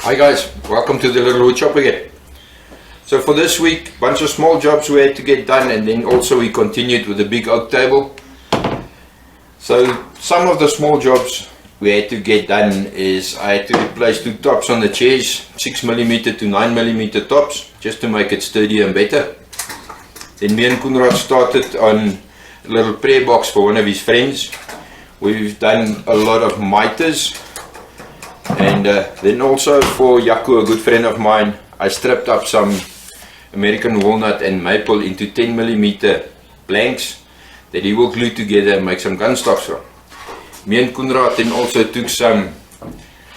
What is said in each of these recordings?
Hi guys, welcome to the little wood shop again. So for this week, bunch of small jobs we had to get done, and then also we continued with the big oak table. So some of the small jobs we had to get done is I had to replace two tops on the chairs, 6mm to 9mm tops, just to make it sturdier and better. Then me and Koenraad started on a little prayer box for one of his friends. We've done a lot of miters. And then also for Jaco, a good friend of mine, I stripped up some American walnut and maple into 10mm blanks that he will glue together and make some gunstocks from. Me and Koenraad then also took some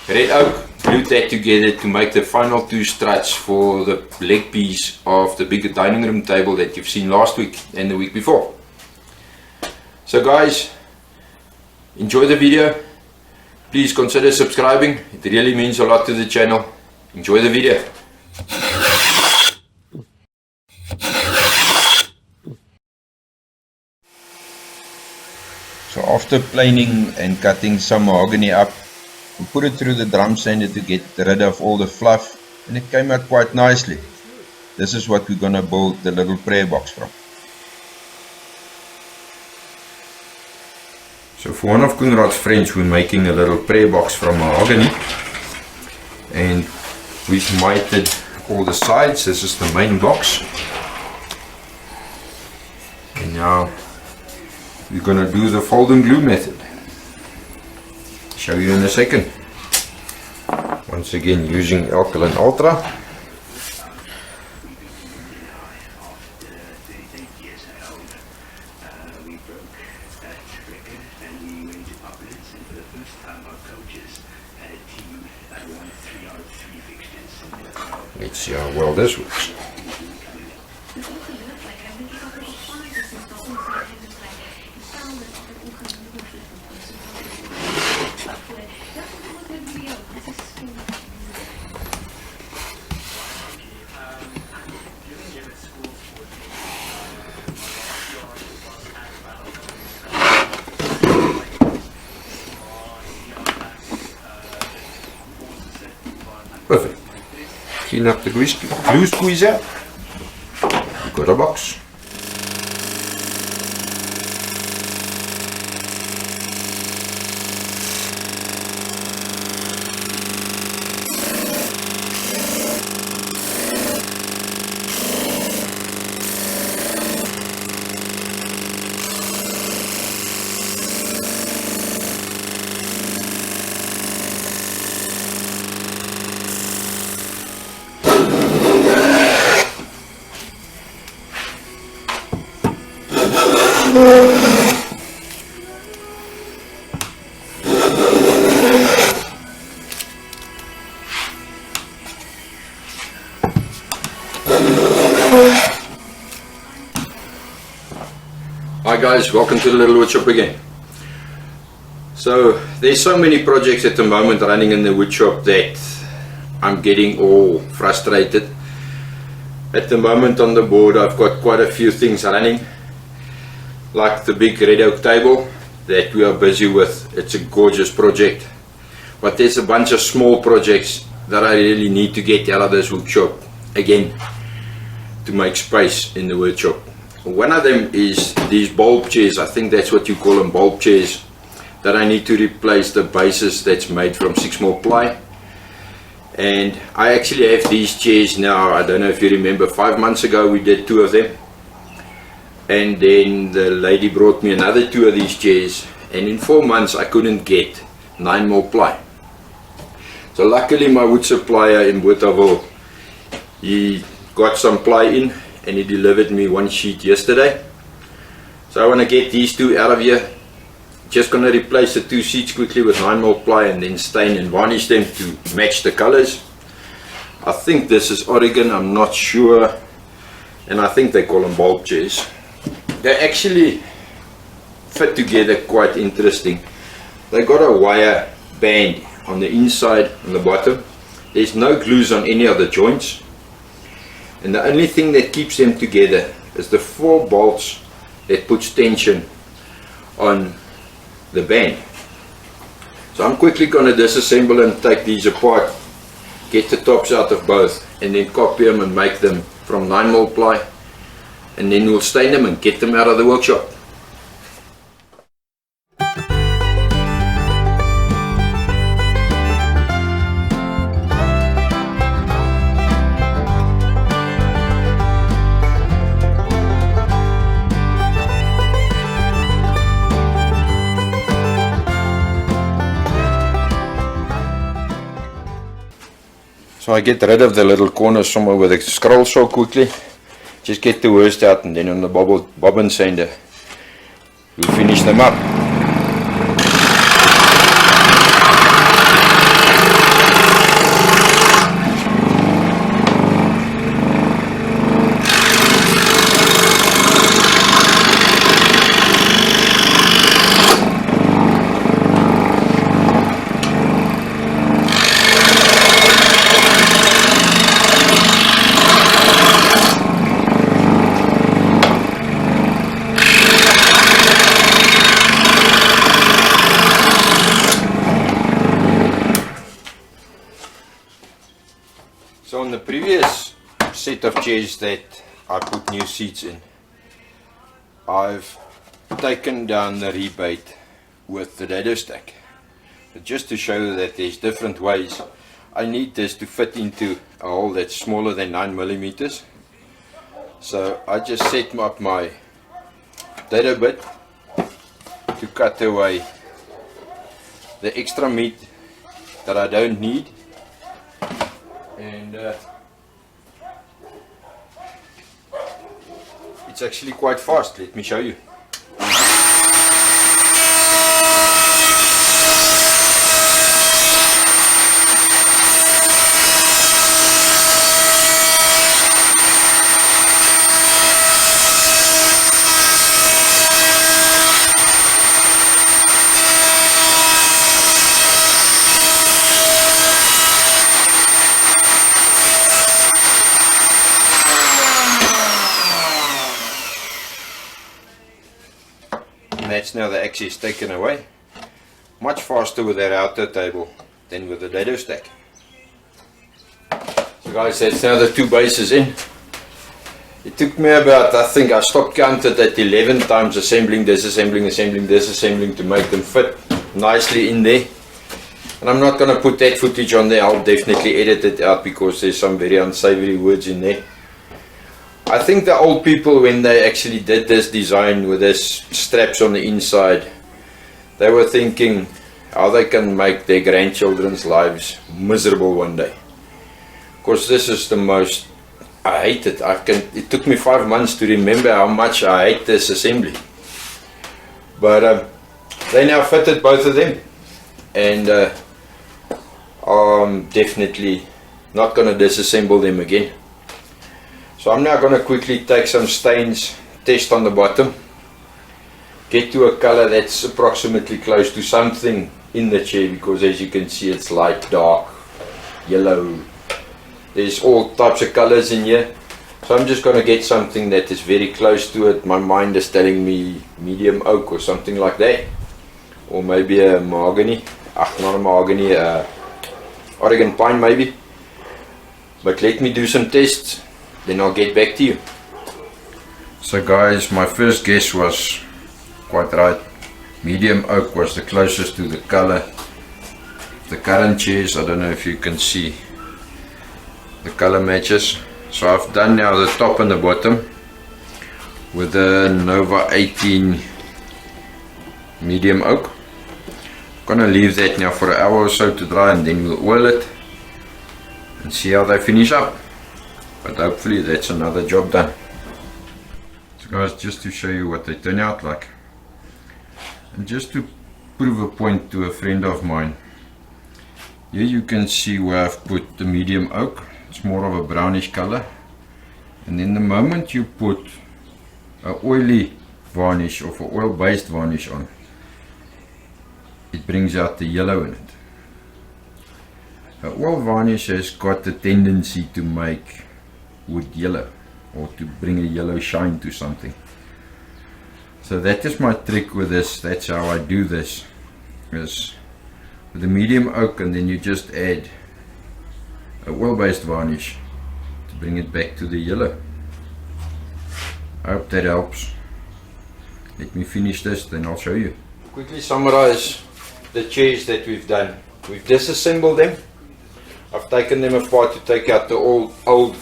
red oak, glued that together to make the final two struts for the leg piece of the bigger dining room table that you've seen last week and the week before. So guys, enjoy the video. Please consider subscribing, it really means a lot to the channel. Enjoy the video. So after planing and cutting some mahogany up, we put it through the drum sander to get rid of all the fluff, and it came out quite nicely. This is what we're gonna build the little prayer box from. So for one of Koenraad's friends, we're making a little prayer box from mahogany, and we've mitered all the sides. This is the main box, and now we're going to do the fold and glue method. Show you in a second. Once again using Alkaline Ultra. Let's see how well this works. Perfect. Clean up the glue squeezer. Got a box. Hi guys, welcome to the little wood shop again. So there's so many projects at the moment running in the wood shop that I'm getting all frustrated. At the moment on the board I've got quite a few things running, like the big red oak table that we are busy with. It's a gorgeous project, but there's a bunch of small projects that I really need to get out of this workshop again to make space in the workshop. One of them is these bulb chairs. I think that's what you call them, bulb chairs, that I need to replace the bases that's made from 6mm ply. And I actually have these chairs now. I don't know if you remember, 5 months ago we did 2 of them, and then the lady brought me another 2 of these chairs, and in 4 months I couldn't get 9mm ply. So luckily my wood supplier in Botawil, he got some ply in and he delivered me 1 sheet yesterday. So I want to get these 2 out of here. Just going to replace the 2 sheets quickly with 9mm ply and then stain and varnish them to match the colors. I think this is Oregon, I'm not sure, and I think they call them bulb chairs. They actually fit together quite interesting. They got a wire band on the inside and the bottom. There's no glues on any of the joints, and the only thing that keeps them together is the 4 bolts that puts tension on the band. So I'm quickly going to disassemble and take these apart get the tops out of both, and then copy them and make them from 9mm ply, and then we'll stain them and get them out of the workshop. So I get rid of the little corners somewhere with a scroll saw quickly. Just get the worst out, and then on the bobbin sander we'll finish them up. So on the previous set of chairs that I put new seats in, I've taken down the rebate with the dado stack. But just to show you that there's different ways, I need this to fit into a hole that's smaller than 9mm. So I just set up my dado bit to cut away the extra meat that I don't need. And it's actually quite fast. Let me show you. That's now the axis taken away. Much faster with that outer table than with the dado stack. So guys, that's now the two bases in. It took me about, I think I stopped counted at 11 times assembling, disassembling, assembling, disassembling to make them fit nicely in there. And I'm not going to put that footage on there. I'll definitely edit it out because there's some very unsavory words in there. I think the old people, when they actually did this design with this straps on the inside, they were thinking how they can make their grandchildren's lives miserable one day. Of course, this is the most, I hate it. It took me 5 months to remember how much I hate this assembly. But they now fitted both of them, and I'm definitely not going to disassemble them again. So I'm now going to quickly take some stains, test on the bottom, get to a color that's approximately close to something in the chair, because as you can see it's light, dark, yellow, there's all types of colors in here. So I'm just going to get something that is very close to it. My mind is telling me medium oak or something like that, or maybe a mahogany, not a mahogany, Oregon pine maybe. But let me do some tests, then I'll get back to you. So guys, my first guess was quite right. Medium oak was the closest to the color of the current chairs. I don't know if you can see the color matches. So I've done now the top and the bottom with the Nova 18 medium oak. I'm gonna leave that now for an hour or so to dry, and then we'll oil it and see how they finish up. But hopefully that's another job done. So guys, just to show you what they turn out like, and just to prove a point to a friend of mine, here you can see where I've put the medium oak. It's more of a brownish color, and then the moment you put an oily varnish or an oil based varnish on, it brings out the yellow in it. An oil varnish has got the tendency to make wood yellow, or to bring a yellow shine to something. So that is my trick with this. That's how I do this, is with the medium oak, and then you just add a oil-based varnish to bring it back to the yellow. I hope that helps. Let me finish this, then I'll show you. Quickly summarize the chairs that we've done. We've disassembled them. I've taken them apart to take out the old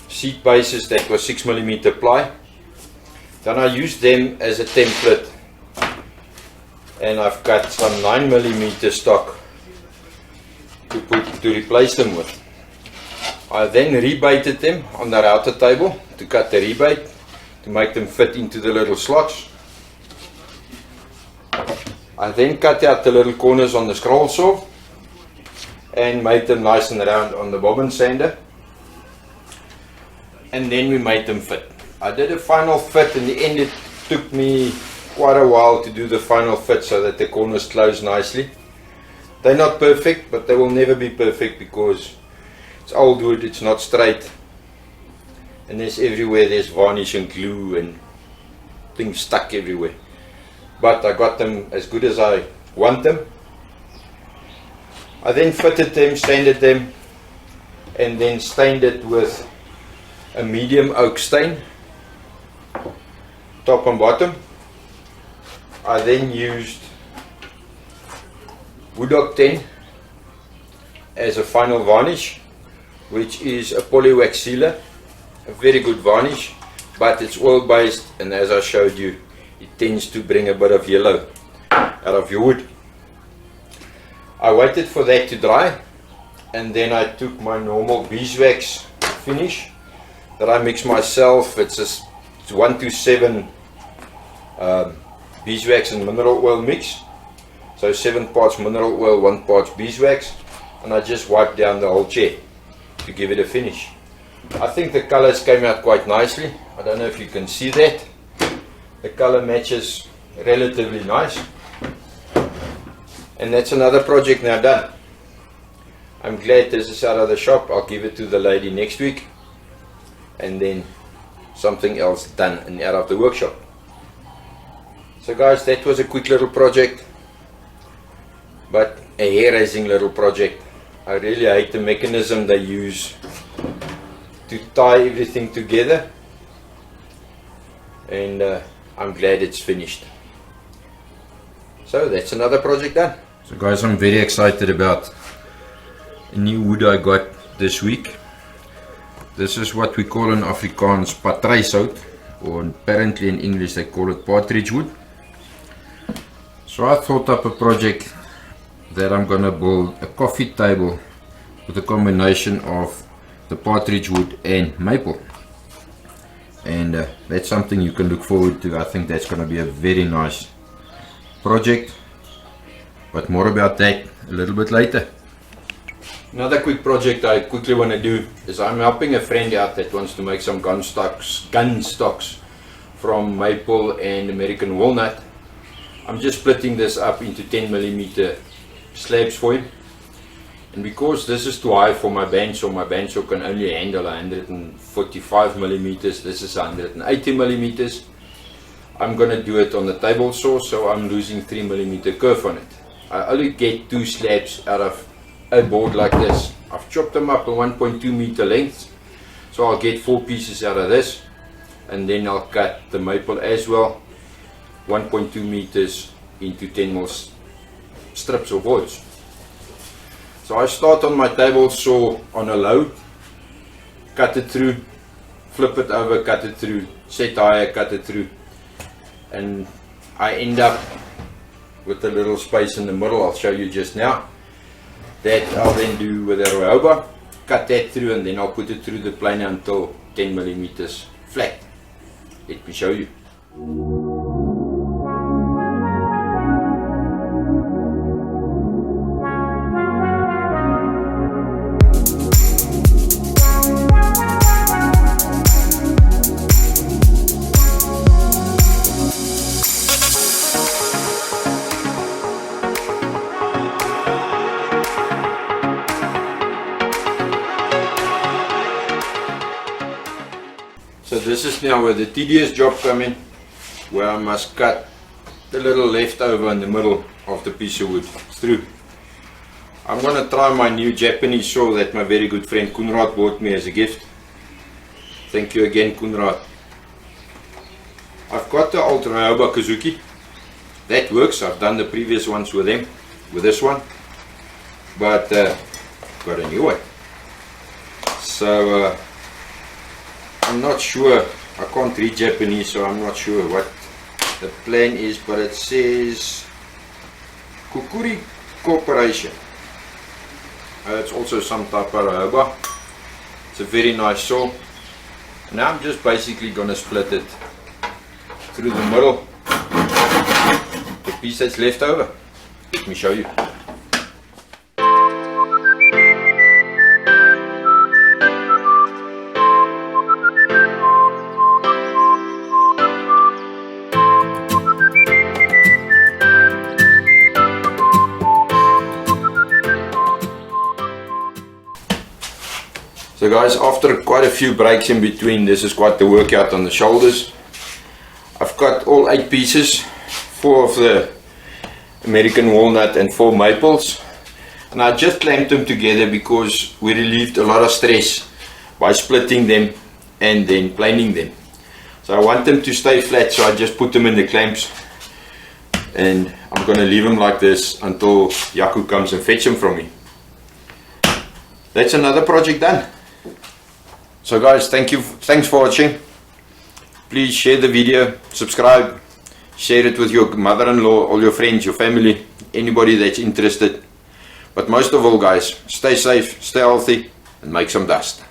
seat bases that were 6mm ply. Then I used them as a template, and I've got some 9mm stock to replace them with. I then rebaited them on the router table to cut the rebate to make them fit into the little slots. I then cut out the little corners on the scroll saw and made them nice and round on the bobbin sander, and then we made them fit. I did a final fit. In the end it took me quite a while to do the final fit so that the corners close nicely. They're not perfect, but they will never be perfect because it's old wood, it's not straight, and there's varnish and glue and things stuck everywhere. But I got them as good as I want them. I then fitted them, sanded them, and then stained it with a medium oak stain, top and bottom. I then used wood octane as a final varnish, which is a polywax sealer, a very good varnish, but it's oil based, and as I showed you, it tends to bring a bit of yellow out of your wood. I waited for that to dry, and then I took my normal beeswax finish that I mix myself. It's 1:7 beeswax and mineral oil mix, so 7 parts mineral oil, 1 part beeswax, and I just wiped down the whole chair to give it a finish. I think the colors came out quite nicely. I don't know if you can see that. The color matches relatively nice, and that's another project now done. I'm glad this is out of the shop. I'll give it to the lady next week, and then something else done and out of the workshop. So guys, that was a quick little project, but a hair-raising little project. I really hate the mechanism they use to tie everything together, and I'm glad it's finished. So that's another project done. So guys, I'm very excited about a new wood I got this week. This is what we call in Afrikaans patrijshout, or apparently in English they call it partridge wood. So I thought up a project that I'm gonna build a coffee table with a combination of the partridge wood and maple, and that's something you can look forward to. I think that's gonna be a very nice project, but more about that a little bit later. Another quick project I quickly want to do is I'm helping a friend out that wants to make some gunstocks from maple and American walnut. I'm just splitting this up into 10mm slabs for him, and because this is too high for my bandsaw can only handle 145mm, this is 180mm. I'm going to do it on the table saw, so I'm losing 3mm curve on it. I only get 2 slabs out of a board like this. I've chopped them up in 1.2 meter lengths, so I'll get 4 pieces out of this, and then I'll cut the maple as well, 1.2 meters into 10mm strips or boards. So I start on my table saw on a low, cut it through, flip it over, cut it through, set higher, cut it through, and I end up with a little space in the middle I'll show you just now. That I'll then do with a rehoboth, cut that through, and then I'll put it through the planer until 10mm flat. Let me show you. So this is now where the tedious job comes in, where I must cut the little leftover in the middle of the piece of wood through. I'm gonna try my new Japanese saw that my very good friend Kunrad bought me as a gift. Thank you again, Kunrad. I've got the old Ryoba Kazuki. That works. I've done the previous ones with them, with this one. But got a new one. So I'm not sure. I can't read Japanese, so I'm not sure what the plan is, but it says Kukuri Corporation. It's also some type of Ryoba. It's a very nice saw. Now I'm just basically gonna split it through the middle. The piece that's left over. Let me show you. So guys, after quite a few breaks in between, this is quite the workout on the shoulders. I've got all 8 pieces, 4 of the American walnut and 4 maples. And I just clamped them together because we relieved a lot of stress by splitting them and then planing them. So I want them to stay flat, so I just put them in the clamps. And I'm going to leave them like this until Yaku comes and fetch them from me. That's another project done. So guys, thanks for watching. Please share the video, subscribe, share it with your mother-in-law, all your friends, your family, anybody that's interested. But most of all guys, stay safe, stay healthy and make some dust.